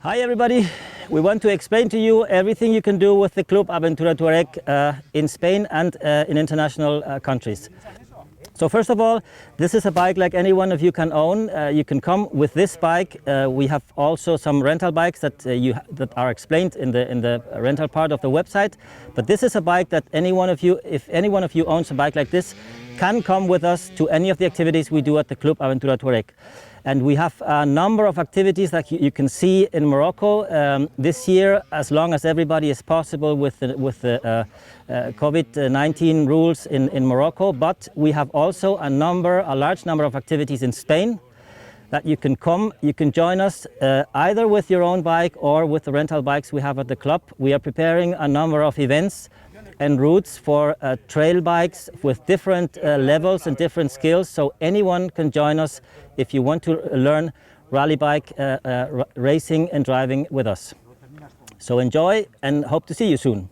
Hi everybody, we want to explain to you everything you can do with the Club Aventura Touareg in Spain and in international countries. So first of all, this is a bike like any one of you can own. You can come with this bike. We have also some rental bikes that are explained in the rental part of the website. But this is a bike that any one of you, if any one of you owns a bike like this, can come with us to any of the activities we do at the Club Aventura Touareg. And we have a number of activities that you can see in Morocco this year, as long as everybody is possible with the COVID-19 rules in Morocco. But we have also a large number of activities in Spain that you can come, you can join us either with your own bike or with the rental bikes we have at the club. We are preparing a number of events and routes for trail bikes with different levels and different skills, so anyone can join us if you want to learn rally bike racing and driving with us. So enjoy and hope to see you soon.